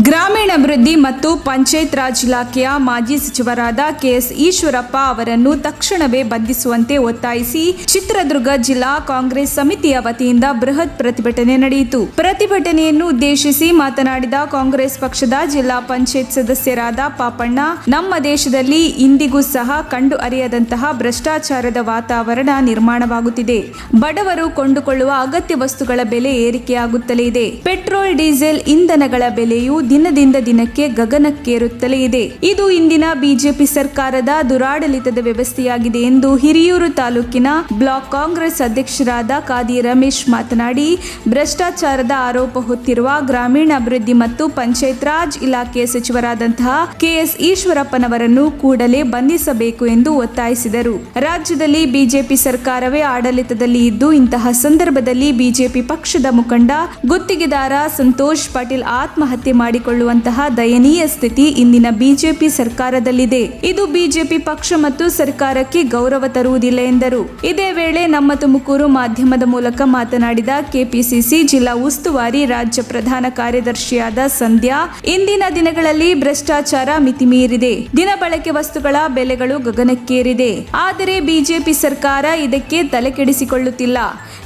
ಗ್ರಾಮೀಣಾಭಿವೃದ್ಧಿ ಮತ್ತು ಪಂಚಾಯತ್ ರಾಜ್ ಇಲಾಖೆಯ ಮಾಜಿ ಸಚಿವರಾದ ಕೆಎಸ್ ಈಶ್ವರಪ್ಪ ಅವರನ್ನು ತಕ್ಷಣವೇ ಬಂಧಿಸುವಂತೆ ಒತ್ತಾಯಿಸಿ ಚಿತ್ರದುರ್ಗ ಜಿಲ್ಲಾ ಕಾಂಗ್ರೆಸ್ ಸಮಿತಿಯ ವತಿಯಿಂದ ಬೃಹತ್ ಪ್ರತಿಭಟನೆ ನಡೆಯಿತು. ಪ್ರತಿಭಟನೆಯನ್ನು ಉದ್ದೇಶಿಸಿ ಮಾತನಾಡಿದ ಕಾಂಗ್ರೆಸ್ ಪಕ್ಷದ ಜಿಲ್ಲಾ ಪಂಚಾಯತ್ ಸದಸ್ಯರಾದ ಪಾಪಣ್ಣ, ನಮ್ಮ ದೇಶದಲ್ಲಿ ಇಂದಿಗೂ ಸಹ ಕಂಡು ಅರಿಯದಂತಹ ಭ್ರಷ್ಟಾಚಾರದ ವಾತಾವರಣ ನಿರ್ಮಾಣವಾಗುತ್ತಿದೆ. ಬಡವರು ಕೊಂಡುಕೊಳ್ಳುವ ಅಗತ್ಯ ವಸ್ತುಗಳ ಬೆಲೆ ಏರಿಕೆಯಾಗುತ್ತಲೇ ಇದೆ. ಪೆಟ್ರೋಲ್, ಡೀಸೆಲ್, ಇಂಧನಗಳ ಬೆಲೆಯು ದಿನದಿಂದ ದಿನಕ್ಕೆ ಗಗನಕ್ಕೇರುತ್ತಲೇ ಇದೆ. ಇದು ಇಂದಿನ ಬಿಜೆಪಿ ಸರ್ಕಾರದ ದುರಾಡಳಿತದ ವ್ಯವಸ್ಥೆಯಾಗಿದೆ ಎಂದು ಹಿರಿಯೂರು ತಾಲೂಕಿನ ಬ್ಲಾಕ್ ಕಾಂಗ್ರೆಸ್ ಅಧ್ಯಕ್ಷರಾದ ಕಾದಿ ರಮೇಶ್ ಮಾತನಾಡಿ, ಭ್ರಷ್ಟಾಚಾರದ ಆರೋಪ ಹೊತ್ತಿರುವ ಗ್ರಾಮೀಣಾಭಿವೃದ್ಧಿ ಮತ್ತು ಪಂಚಾಯತ್ ರಾಜ್ ಇಲಾಖೆಯ ಸಚಿವರಾದಂತಹ ಕೆಎಸ್ ಈಶ್ವರಪ್ಪನವರನ್ನು ಕೂಡಲೇ ಬಂಧಿಸಬೇಕು ಎಂದು ಒತ್ತಾಯಿಸಿದರು. ರಾಜ್ಯದಲ್ಲಿ ಬಿಜೆಪಿ ಸರ್ಕಾರವೇ ಆಡಳಿತದಲ್ಲಿ ಇದ್ದು, ಇಂತಹ ಸಂದರ್ಭದಲ್ಲಿ ಬಿಜೆಪಿ ಪಕ್ಷದ ಮುಖಂಡ ಗುತ್ತಿಗೆದಾರ ಸಂತೋಷ್ ಪಾಟೀಲ್ ಆತ್ಮಹತ್ಯೆ ಮಾಡಿಕೊಳ್ಳುವಂತಹ ದಯನೀಯ ಸ್ಥಿತಿ ಇಂದಿನ ಬಿಜೆಪಿ ಸರ್ಕಾರದಲ್ಲಿದೆ. ಇದು ಬಿಜೆಪಿ ಪಕ್ಷ ಮತ್ತು ಸರ್ಕಾರಕ್ಕೆ ಗೌರವ ತರುವುದಿಲ್ಲ ಎಂದರು. ಇದೇ ವೇಳೆ ನಮ್ಮ ತುಮಕೂರು ಮಾಧ್ಯಮದ ಮೂಲಕ ಮಾತನಾಡಿದ ಕೆಪಿಸಿಸಿ ಜಿಲ್ಲಾ ಉಸ್ತುವಾರಿ ರಾಜ್ಯ ಪ್ರಧಾನ ಕಾರ್ಯದರ್ಶಿಯಾದ ಸಂಧ್ಯಾ, ಇಂದಿನ ದಿನಗಳಲ್ಲಿ ಭ್ರಷ್ಟಾಚಾರ ಮಿತಿಮೀರಿದೆ. ದಿನಬಳಕೆ ವಸ್ತುಗಳ ಬೆಲೆಗಳು ಗಗನಕ್ಕೇರಿದೆ. ಆದರೆ ಬಿಜೆಪಿ ಸರ್ಕಾರ ಇದಕ್ಕೆ ತಲೆಕೆಡಿಸಿಕೊಳ್ಳುತ್ತಿಲ್ಲ.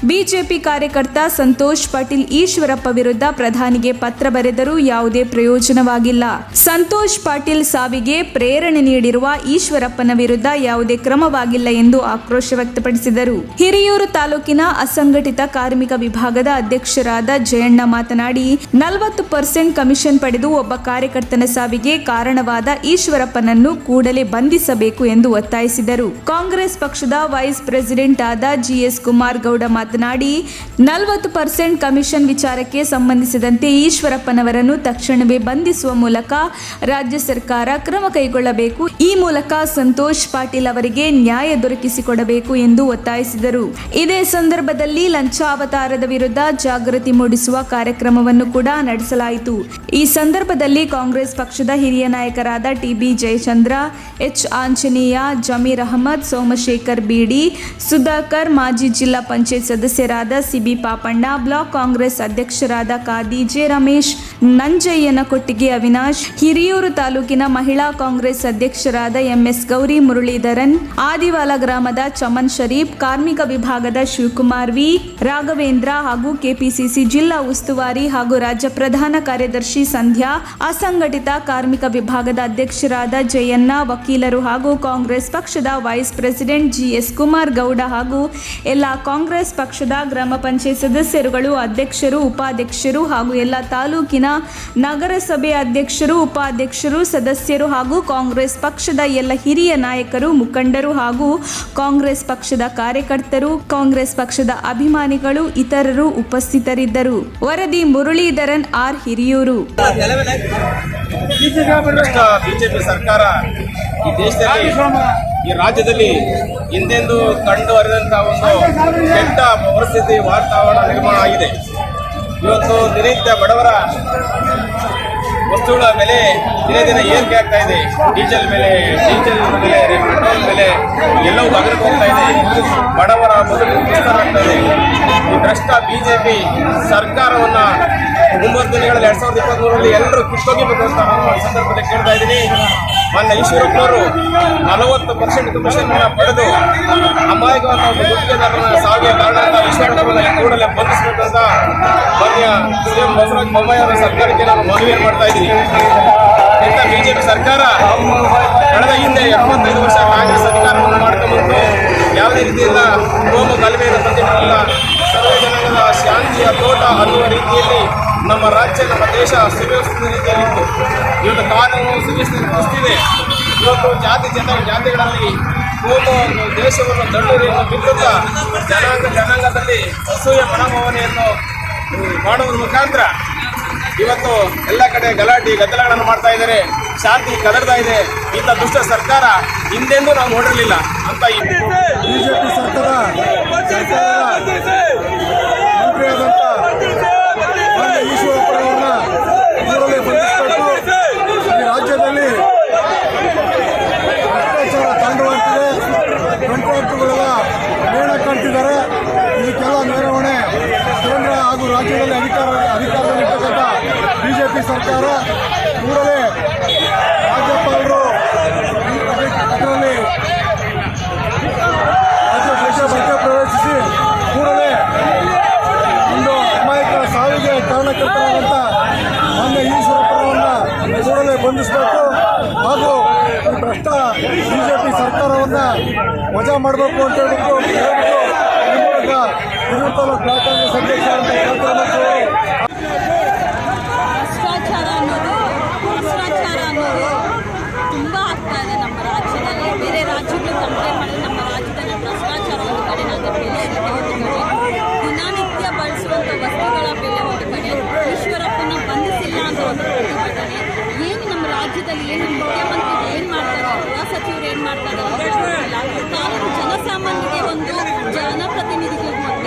ಬಿಜೆಪಿ ಕಾರ್ಯಕರ್ತ ಸಂತೋಷ್ ಪಾಟೀಲ್ ಈಶ್ವರಪ್ಪ ವಿರುದ್ಧ ಪ್ರಧಾನಿಗೆ ಪತ್ರ ಬರೆದರೂ ಯಾವುದೇ ಪ್ರಯೋಜನವಾಗಿಲ್ಲ. ಸಂತೋಷ್ ಪಾಟೀಲ್ ಸಾವಿಗೆ ಪ್ರೇರಣೆ ನೀಡಿರುವ ಈಶ್ವರಪ್ಪನ ವಿರುದ್ಧ ಯಾವುದೇ ಕ್ರಮವಾಗಿಲ್ಲ ಎಂದು ಆಕ್ರೋಶ ವ್ಯಕ್ತಪಡಿಸಿದರು. ಹಿರಿಯೂರು ತಾಲೂಕಿನ ಅಸಂಘಟಿತ ಕಾರ್ಮಿಕ ವಿಭಾಗದ ಅಧ್ಯಕ್ಷರಾದ ಜಯಣ್ಣ ಮಾತನಾಡಿ, 40% ಕಮಿಷನ್ ಪಡೆದು ಒಬ್ಬ ಕಾರ್ಯಕರ್ತನ ಸಾವಿಗೆ ಕಾರಣವಾದ ಈಶ್ವರಪ್ಪನನ್ನು ಕೂಡಲೇ ಬಂಧಿಸಬೇಕು ಎಂದು ಒತ್ತಾಯಿಸಿದರು. ಕಾಂಗ್ರೆಸ್ ಪಕ್ಷದ ವೈಸ್ ಪ್ರೆಸಿಡೆಂಟ್ ಆದ ಜಿಎಸ್ ಕುಮಾರ್ ಗೌಡ ಮಾತನಾಡಿ, 40% ಕಮಿಷನ್ ವಿಚಾರಕ್ಕೆ ಸಂಬಂಧಿಸಿದಂತೆ ಈಶ್ವರಪ್ಪನವರನ್ನು ತಕ್ಷಣವೇ ಬಂಧಿಸುವ ಮೂಲಕ ರಾಜ್ಯ ಸರ್ಕಾರ ಕ್ರಮ ಕೈಗೊಳ್ಳಬೇಕು. ಈ ಮೂಲಕ ಸಂತೋಷ್ ಪಾಟೀಲ್ ಅವರಿಗೆ ನ್ಯಾಯ ದೊರಕಿಸಿಕೊಡಬೇಕು ಎಂದು ಒತ್ತಾಯಿಸಿದರು. ಇದೇ ಸಂದರ್ಭದಲ್ಲಿ ಲಂಚಾವತಾರದ ವಿರುದ್ಧ ಜಾಗೃತಿ ಮೂಡಿಸುವ ಕಾರ್ಯಕ್ರಮವನ್ನು ಕೂಡ ನಡೆಸಲಾಯಿತು. ಈ ಸಂದರ್ಭದಲ್ಲಿ ಕಾಂಗ್ರೆಸ್ ಪಕ್ಷದ ಹಿರಿಯ ನಾಯಕರಾದ ಟಿಬಿ ಜಯಚಂದ್ರ, ಎಚ್ ಆಂಜನೇಯ, ಜಮೀರ್ ಅಹಮದ್, ಸೋಮಶೇಖರ್ ಬಿಡಿ, ಸುಧಾಕರ್, ಮಾಜಿ ಜಿಲ್ಲಾ ಪಂಚಾಯತ್ ಸದಸ್ಯರಾದ ಸಿಬಿ ಪಾಪಣ್ಣ, ಬ್ಲಾಕ್ ಕಾಂಗ್ರೆಸ್ ಅಧ್ಯಕ್ಷರಾದ ಕಾದಿ ಜೆ ರಮೇಶ್, ನಂಜಯ್ಯನ ಕೊಟ್ಟಿಗೆ ಅವಿನಾಶ್, ಹಿರಿಯೂರು ತಾಲೂಕಿನ ಮಹಿಳಾ ಕಾಂಗ್ರೆಸ್ ಅಧ್ಯಕ್ಷರಾದ ಎಂಎಸ್ ಗೌರಿ ಮುರಳೀಧರನ್, ಆದಿವಾಲ ಗ್ರಾಮದ ಚಮನ್ ಶರೀಫ್, ಕಾರ್ಮಿಕ ವಿಭಾಗದ ಶಿವಕುಮಾರ್ ವಿ, ರಾಘವೇಂದ್ರ ಹಾಗೂ ಕೆಪಿಸಿಸಿ ಜಿಲ್ಲಾ ಉಸ್ತುವಾರಿ ಹಾಗೂ ರಾಜ್ಯ ಪ್ರಧಾನ ಕಾರ್ಯದರ್ಶಿ ಸಂಧ್ಯಾ, ಅಸಂಘಟಿತ ಕಾರ್ಮಿಕ ವಿಭಾಗದ ಅಧ್ಯಕ್ಷರಾದ ಜಯಣ್ಣ, ವಕೀಲರು ಹಾಗೂ ಕಾಂಗ್ರೆಸ್ ಪಕ್ಷದ vice president G S Kumar Gowda ಹಾಗೂ ಎಲ್ಲ ಕಾಂಗ್ರೆಸ್ ಪಕ್ಷದ ಗ್ರಾಮ ಪಂಚಾಯತ್ ಸದಸ್ಯರುಗಳು, ಅಧ್ಯಕ್ಷರು, ಉಪಾಧ್ಯಕ್ಷರು ಹಾಗೂ ಎಲ್ಲ ತಾಲೂಕಿನ ನಗರಸಭೆ ಅಧ್ಯಕ್ಷರು, ಉಪಾಧ್ಯಕ್ಷರು, ಸದಸ್ಯರು ಹಾಗೂ ಕಾಂಗ್ರೆಸ್ ಪಕ್ಷದ ಎಲ್ಲ ಹಿರಿಯ ನಾಯಕರು, ಮುಖಂಡರು ಹಾಗೂ ಕಾಂಗ್ರೆಸ್ ಪಕ್ಷದ ಕಾರ್ಯಕರ್ತರು, ಕಾಂಗ್ರೆಸ್ ಪಕ್ಷದ ಅಭಿಮಾನಿಗಳು ಇತರರು ಉಪಸ್ಥಿತರಿದ್ದರು. ವರದಿ ಮುರಳೀಧರನ್ ಆರ್, ಹಿರಿಯೂರು. ಬಿಜೆಪಿ ಸರ್ಕಾರ ಈ ದೇಶದಲ್ಲಿ, ಈ ರಾಜ್ಯದಲ್ಲಿ ಹಿಂದೆಂದೂ ಕಂಡು ಅರಿದಂತಹ ಒಂದು ಕೆಟ್ಟ ಪರಿಸ್ಥಿತಿ ವಾತಾವರಣ ನಿರ್ಮಾಣ ಆಗಿದೆ. ಇವತ್ತು ದಿನನಿತ್ಯ ಬಡವರ ವಸ್ತುಗಳ ಬೆಲೆ ದಿನೇ ದಿನ ಏರಿಕೆ ಆಗ್ತಾ ಇದೆ. ಡೀಸೆಲ್ ಬೆಲೆ, ಪೆಟ್ರೋಲ್ ಬೆಲೆ ಎಲ್ಲವೂ ಗಗನಕ್ಕೆ ಹೋಗ್ತಾ ಇದೆ. ಬಡವರ ಬದುಕು ದುಸ್ತರ ಆಗ್ತಾ ಇದೆ. ಈ ಭ್ರಷ್ಟ ಬಿಜೆಪಿ ಸರ್ಕಾರವನ್ನು ಮುಂಬರುವ ದಿನಗಳಲ್ಲಿ 2023ರಲ್ಲಿ ಎಲ್ಲರೂ ಕಿತ್ತೋಗಿಬೇಕು ಅಂತ ನಾನು ಸಂದರ್ಭದಲ್ಲಿ ಕೇಳ್ತಾ ಇದ್ದೀನಿ. ಮೊನ್ನೆ ಈಶ್ವರಪ್ಪನವರು 40% ಕಮಿಷನ್ ಪಡೆದು ಅಮಾಯಕವಾದ ಒಂದು ಗುತ್ತಿಗೆದಾರನ ಸಾವಿಗೆ ಕಾರಣ ಈಶ್ವರಪ್ಪನ ಕೂಡಲೇ ಬಂಧಿಸಬೇಕು ಅಂತ ಮಾನ್ಯ ಸಿಎಂ ಬಸವರಾಜ ಬೊಮ್ಮಾಯಿ ಅವರ ಸರ್ಕಾರಕ್ಕೆ ನಾನು ಮನವಿಯನ್ನು ಮಾಡ್ತಾ ಇದ್ದೀನಿ. ಇಂಥ ಬಿಜೆಪಿ ಸರ್ಕಾರ ಕಳೆದ ಹಿಂದೆ 75 ವರ್ಷ ಕಾಂಗ್ರೆಸ್ ಅಧಿಕಾರವನ್ನು ಮಾಡ್ಕೊಂಡ್ಬಂದು ಯಾವುದೇ ರೀತಿಯಿಂದ ಕೋಮು ಗಲಭೆಯನ್ನು ತಂದಿರಲಿಲ್ಲ. ಸರ್ವ ಜನಾಂಗದ ಶಾಂತಿಯ ತೋಟ ಅನ್ನುವ ರೀತಿಯಲ್ಲಿ ನಮ್ಮ ರಾಜ್ಯ, ನಮ್ಮ ದೇಶ ಸುವ್ಯವಸ್ಥಿತ ರೀತಿಯಲ್ಲಿತ್ತು. ಇವತ್ತು ಕಾನೂನು ಸುವ್ಯವಸ್ಥಿತಿದೆ. ಇವತ್ತು ಜಾತಿಗಳಲ್ಲಿ ಕೋಮು ದೇಶವನ್ನು ದಂಡೂರಿಯನ್ನು ಬಿತ್ತುತ್ತಾ ಜನಾಂಗದಲ್ಲಿ ಅಸೂಯೆ ಮನೋಭಾವನೆಯನ್ನು ಮಾಡುವುದರ ಮುಖಾಂತರ ಇವತ್ತು ಎಲ್ಲ ಕಡೆ ಗಲಾಟೆ ಗದ್ದಲಗಳನ್ನು ಮಾಡ್ತಾ ಇದ್ದಾರೆ. ಶಾಂತಿ ಕದರ್ತಾ ಇದೆ. ಇಂಥ ದುಷ್ಟ ಸರ್ಕಾರ ಹಿಂದೆಂದೂ ನಾವು ನೋಡಿರಲಿಲ್ಲ ಅಂತ ಬಿಜೆಪಿ ಈಶ್ವರಪ್ಪನವರನ್ನ ಕೂಡಲೇ ಬಂಧಿಸಬೇಕು. ಈ ರಾಜ್ಯದಲ್ಲಿ ಭ್ರಷ್ಟಾಚಾರ ತಾಂಡವಾಡ್ತಿದೆ. ಕಂಟ್ರಾಕ್ಟರ್ಗಳೆಲ್ಲ ನೇಣ ಕಾಣ್ತಿದ್ದಾರೆ. ಇದಕ್ಕೆಲ್ಲ ನೆರವಣೆ ಕೇಂದ್ರ ಹಾಗೂ ರಾಜ್ಯದಲ್ಲಿ ಅಧಿಕಾರದಲ್ಲಿರ್ತಕ್ಕಂಥ ಬಿಜೆಪಿ ಸರ್ಕಾರ ಸ್ಪಂದಿಸಬೇಕು ಹಾಗೂ ಈ ಭ್ರಷ್ಟ ಬಿಜೆಪಿ ಸರ್ಕಾರವನ್ನು ವಜಾ ಮಾಡಬೇಕು ಅಂತ ಹೇಳ್ಬಿಟ್ಟು ಹಿರಿಯೂರು ತಾಲೂಕು ಬ್ಲಾಕ್ ಕಾಂಗ್ರೆಸ್ ಅಧ್ಯಕ್ಷ ಭ್ರಷ್ಟಾಚಾರ ಅನ್ನೋದು ತುಂಬ ಆಗ್ತಾ ಇದೆ ನಮ್ಮ ರಾಜ್ಯದಲ್ಲಿ. ಬೇರೆ ರಾಜ್ಯಗಳು ಕಂಪೇರ್ ಮಾಡಿದ್ರೆ ನಮ್ಮ ರಾಜ್ಯದಲ್ಲಿ ಭ್ರಷ್ಟಾಚಾರ ಒಂದು ಕಡೆ, ಅದರ ಬೆಲೆ ಇರುತ್ತೆ ಒಂದು ಕಡೆ, ದಿನನಿತ್ಯ ಬಳಸುವಂಥ ವಸ್ತುಗಳ ಬೆಲೆ ಒಂದು ಕಡೆ, ಈಶ್ವರಪ್ಪನ ಬಂಧಿಸಿಲ್ಲ ಅಂತ ಒಂದು ಪ್ರತಿಭಟನೆ. ಏನು ನಮ್ಮ ರಾಜ್ಯದಲ್ಲಿ ಏನು ಮುಖ್ಯಮಂತ್ರಿ ಏನು ಮಾಡ್ತಾರೆ, ಗೃಹ ಸಚಿವರು ಏನು ಮಾಡ್ತಾರೆ ತಾಲೂಕು ಜನಸಾಮಾನ್ಯರಿಗೆ ಒಂದು ಜನಪ್ರತಿನಿಧಿಗಳಿಗೆ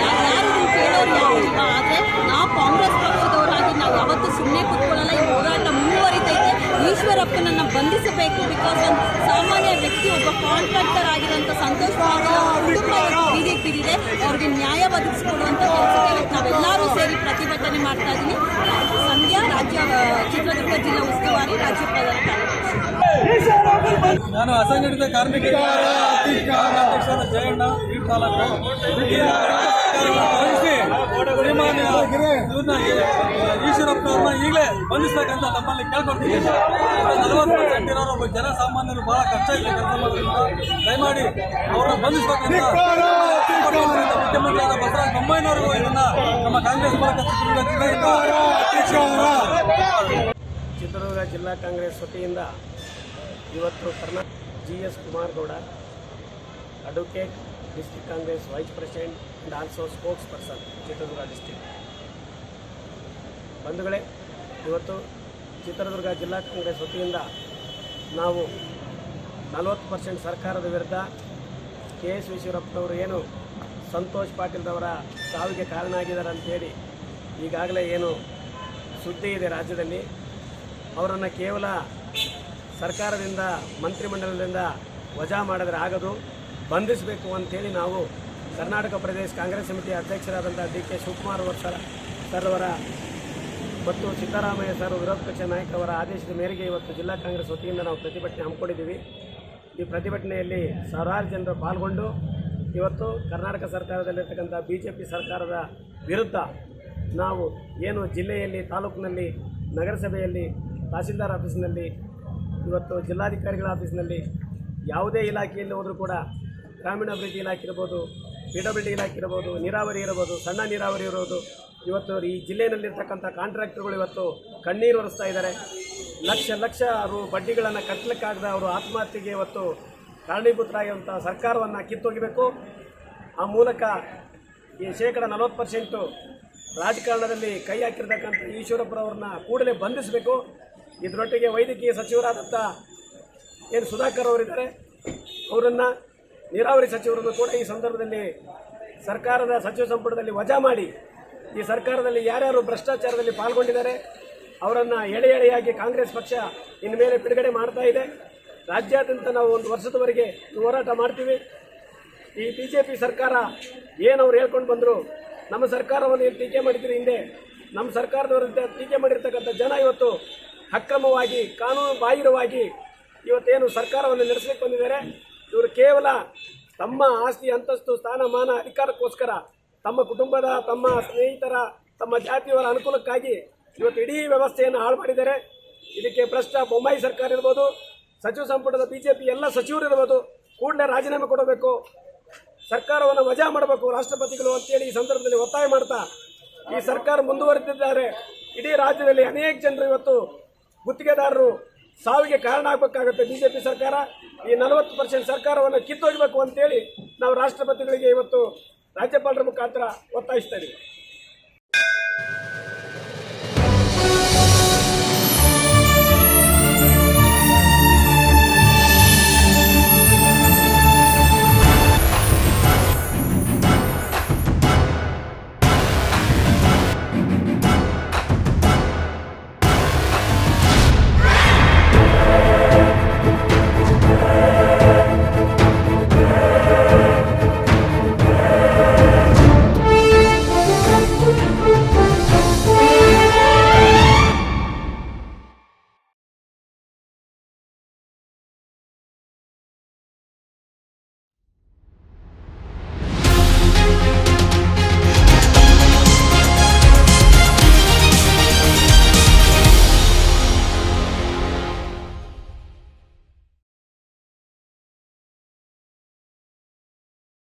ಯಾರು ಕೇಳೋರು ಯಾರಿಲ್ಲ. ಆದರೆ ನಾವು ಕಾಂಗ್ರೆಸ್ ಪಕ್ಷದವರಾಗಿ ನಾವು ಯಾವತ್ತೂ ಸುಮ್ಮನೆ ಕೂತ್ಕೊಳ್ಳಲ್ಲ. ಈ ಹೋರಾಟ ಮುಂದುವರಿತೈತೆ. ಈಶ್ವರಪ್ಪನನ್ನು ಬಂಧಿಸಬೇಕು. ಬಿಕಾಸ್ ಒಂದು ಸಾಮಾನ್ಯ ವ್ಯಕ್ತಿ, ಒಬ್ಬ ಕಾಂಟ್ರಾಕ್ಟರ್ ಆಗಿರುವಂಥ ಸಂತೋಷ್ ಬೀದಿಗೆ ಬಿದ್ದಿದೆ. ಅವ್ರಿಗೆ ನ್ಯಾಯ ಒದಗಿಸಿಕೊಡುವಂಥ ಕೆಲಸಕ್ಕೆ ಇವತ್ತು ನಾವೆಲ್ಲರೂ ಸೇರಿ ಪ್ರತಿಭಟನೆ ಮಾಡ್ತಾ ಇದ್ದೀನಿ. ಸಂಧ್ಯಾ, ಚಿತ್ರದುರ್ಗ ಜಿಲ್ಲಾ ಉಸ್ತುವಾರಿ, ರಾಜ್ಯ ಪ್ರಧಾನ ಕಾರ್ಯದರ್ಶಿ. ನಾನು ಅಸಂಘಟಿತ ಕಾರ್ಮಿಕ ಅಧ್ಯಕ್ಷರಾದ ಜಯಣ್ಣ ಈ ತಾಲೂಕು ಈಶ್ವರಪ್ಪನವ್ರನ್ನ ಈಗಲೇ ಬಂಧಿಸಬೇಕಂತ ತಮ್ಮಲ್ಲಿ ಕೇಳ್ಕೊಡ್ತೀನಿ. 40% ಇರೋರು ಒಬ್ಬ ಜನಸಾಮಾನ್ಯರು ಬಹಳ ಕಷ್ಟ ಇದೆ ಕೆಲಸ ಮಾಡೋದ್ರಿಂದ ದಯಮಾಡಿ ಅವ್ರನ್ನ ಬಂಧಿಸಬೇಕಂತ ಮುಖ್ಯಮಂತ್ರಿ ಆದ ಬಸವರಾಜ ಬೊಮ್ಮಾಯಿನವರಿಗೂ ಇದನ್ನ ನಮ್ಮ ಕಾಂಗ್ರೆಸ್ ಮೂಲಕ ಚಿತ್ರದುರ್ಗ ಜಿಲ್ಲಾ ಕಾಂಗ್ರೆಸ್ ವತಿಯಿಂದ ಇವತ್ತು Karnataka GS Kumaragowda, advocate, district Congress vice president and also spokesperson, Chitradurga district. ಬಂಧುಗಳೇ, ಇವತ್ತು ಚಿತ್ರದುರ್ಗ ಜಿಲ್ಲಾ ಕಾಂಗ್ರೆಸ್ ವತಿಯಿಂದ ನಾವು 40% ಸರ್ಕಾರದ ವಿರುದ್ಧ KS ಈಶ್ವರಪ್ಪನವರು ಏನು ಸಂತೋಷ್ ಪಾಟೀಲ್ರವರ ಸಾವಿಗೆ ಕಾರಣ ಆಗಿದ್ದಾರೆ ಅಂತೇಳಿ ಈಗಾಗಲೇ ಏನು ಸುದ್ದಿ ಇದೆ ರಾಜ್ಯದಲ್ಲಿ, ಅವರನ್ನು ಕೇವಲ ಸರ್ಕಾರದಿಂದ ಮಂತ್ರಿಮಂಡಲದಿಂದ ವಜಾ ಮಾಡಿದ್ರೆ ಆಗದು, ಬಂಧಿಸಬೇಕು ಅಂಥೇಳಿ ನಾವು ಕರ್ನಾಟಕ ಪ್ರದೇಶ ಕಾಂಗ್ರೆಸ್ ಸಮಿತಿಯ ಅಧ್ಯಕ್ಷರಾದಂಥ DK ಶಿವಕುಮಾರ್ ಸರ್ ಅವರ ಮತ್ತು ಸಿದ್ದರಾಮಯ್ಯ ಸರ್ ವಿರೋಧ ಪಕ್ಷ ನಾಯಕರ ಆದೇಶದ ಮೇರೆಗೆ ಇವತ್ತು ಜಿಲ್ಲಾ ಕಾಂಗ್ರೆಸ್ ವತಿಯಿಂದ ನಾವು ಪ್ರತಿಭಟನೆ ಹಮ್ಮಿಕೊಂಡಿದ್ದೀವಿ. ಈ ಪ್ರತಿಭಟನೆಯಲ್ಲಿ ಸಾವಿರಾರು ಜನರು ಪಾಲ್ಗೊಂಡು ಇವತ್ತು ಕರ್ನಾಟಕ ಸರ್ಕಾರದಲ್ಲಿರ್ತಕ್ಕಂಥ BJP ಸರ್ಕಾರದ ವಿರುದ್ಧ ನಾವು ಏನು ಜಿಲ್ಲೆಯಲ್ಲಿ, ತಾಲೂಕಿನಲ್ಲಿ, ನಗರಸಭೆಯಲ್ಲಿ, ತಹಸೀಲ್ದಾರ್ ಆಫೀಸಿನಲ್ಲಿ, ಇವತ್ತು ಜಿಲ್ಲಾಧಿಕಾರಿಗಳ ಆಫೀಸಿನಲ್ಲಿ, ಯಾವುದೇ ಇಲಾಖೆಯಲ್ಲಿ ಹೋದರೂ ಕೂಡ ಗ್ರಾಮೀಣಾಭಿವೃದ್ಧಿ ಇಲಾಖೆ ಇರ್ಬೋದು, PWD ಇಲಾಖೆ ಇರ್ಬೋದು, ನೀರಾವರಿ ಇರ್ಬೋದು, ಸಣ್ಣ ನೀರಾವರಿ ಇರ್ಬೋದು, ಇವತ್ತು ಈ ಜಿಲ್ಲೆಯಲ್ಲಿರ್ತಕ್ಕಂಥ ಕಾಂಟ್ರಾಕ್ಟರ್ಗಳು ಇವತ್ತು ಕಣ್ಣೀರು ಒರೆಸ್ತಾ ಇದ್ದಾರೆ. ಲಕ್ಷ ರು ಬಡ್ಡಿಗಳನ್ನು ಕಟ್ಟಲಿಕ್ಕಾಗದ ಅವರು ಆತ್ಮಹತ್ಯೆಗೆ ಇವತ್ತು ಕಾರಣೀಭೂತರಾಗಿರುವಂಥ ಸರ್ಕಾರವನ್ನು ಕಿತ್ತೊಗಿಬೇಕು. ಆ ಮೂಲಕ ಈ 40% ರಾಜಕಾರಣದಲ್ಲಿ ಕೈ ಹಾಕಿರ್ತಕ್ಕಂಥ ಈಶ್ವರಪ್ಪರವ್ರನ್ನ ಕೂಡಲೇ ಬಂಧಿಸಬೇಕು. ಇದರೊಟ್ಟಿಗೆ ವೈದ್ಯಕೀಯ ಸಚಿವರಾದಂಥ ಏನು ಸುಧಾಕರ್ ಅವರಿದ್ದಾರೆ, ಅವರನ್ನು, ನೀರಾವರಿ ಸಚಿವರನ್ನು ಕೂಡ ಈ ಸಂದರ್ಭದಲ್ಲಿ ಸರ್ಕಾರದ ಸಚಿವ ಸಂಪುಟದಲ್ಲಿ ವಜಾ ಮಾಡಿ, ಈ ಸರ್ಕಾರದಲ್ಲಿ ಯಾರ್ಯಾರು ಭ್ರಷ್ಟಾಚಾರದಲ್ಲಿ ಪಾಲ್ಗೊಂಡಿದ್ದಾರೆ ಅವರನ್ನು ಎಳೆಯಾಗಿ ಕಾಂಗ್ರೆಸ್ ಪಕ್ಷ ಇನ್ಮೇಲೆ ಬಿಡುಗಡೆ ಮಾಡ್ತಾ ಇದೆ. ರಾಜ್ಯಾದ್ಯಂತ ನಾವು 1 ವರ್ಷದವರೆಗೆ ಹೋರಾಟ ಮಾಡ್ತೀವಿ. ಈ BJP ಸರ್ಕಾರ ಏನವ್ರು ಹೇಳ್ಕೊಂಡು ಬಂದರು, ನಮ್ಮ ಸರ್ಕಾರವನ್ನು ಟೀಕೆ ಮಾಡಿದ್ದೀರಿ, ಹಿಂದೆ ನಮ್ಮ ಸರ್ಕಾರದವರಿಂದ ಟೀಕೆ ಮಾಡಿರ್ತಕ್ಕಂಥ ಜನ ಇವತ್ತು ಅಕ್ರಮವಾಗಿ, ಕಾನೂನು ಬಾಹಿರವಾಗಿ ಇವತ್ತೇನು ಸರ್ಕಾರವನ್ನು ನಡೆಸಲಿಕ್ಕೆ ಬಂದಿದ್ದಾರೆ. ಇವರು ಕೇವಲ ತಮ್ಮ ಆಸ್ತಿ, ಅಂತಸ್ತು, ಸ್ಥಾನಮಾನ, ಅಧಿಕಾರಕ್ಕೋಸ್ಕರ ತಮ್ಮ ಕುಟುಂಬದ, ತಮ್ಮ ಸ್ನೇಹಿತರ, ತಮ್ಮ ಜಾತಿಯವರ ಅನುಕೂಲಕ್ಕಾಗಿ ಇವತ್ತು ಇಡೀ ವ್ಯವಸ್ಥೆಯನ್ನು ಹಾಳು ಮಾಡಿದ್ದಾರೆ. ಇದಕ್ಕೆ ಭ್ರಷ್ಟ ಬೊಮ್ಮಾಯಿ ಸರ್ಕಾರ ಇರ್ಬೋದು, ಸಚಿವ ಸಂಪುಟದ BJP ಎಲ್ಲ ಸಚಿವರು ಇರ್ಬೋದು, ಕೂಡಲೇ ರಾಜೀನಾಮೆ ಕೊಡಬೇಕು, ಸರ್ಕಾರವನ್ನು ವಜಾ ಮಾಡಬೇಕು ರಾಷ್ಟ್ರಪತಿಗಳು ಅಂತೇಳಿ ಈ ಸಂದರ್ಭದಲ್ಲಿ ಒತ್ತಾಯ ಮಾಡ್ತಾ, ಈ ಸರ್ಕಾರ ಮುಂದುವರೆದಿದ್ದಾರೆ. ಇಡೀ ರಾಜ್ಯದಲ್ಲಿ ಅನೇಕ ಜನರು ಇವತ್ತು ಗುತ್ತಿಗೆದಾರರು ಸಾವಿಗೆ ಕಾರಣ ಆಗಬೇಕಾಗುತ್ತೆ. BJP ಸರ್ಕಾರ ಈ 40% ಸರ್ಕಾರವನ್ನು ಕಿತ್ತೊಯ್ಯಬೇಕು ಅಂತೇಳಿ ನಾವು ರಾಷ್ಟ್ರಪತಿಗಳಿಗೆ ಇವತ್ತು ರಾಜ್ಯಪಾಲರ ಮುಖಾಂತರ ಒತ್ತಾಯಿಸ್ತಾ ಇದ್ದೀವಿ.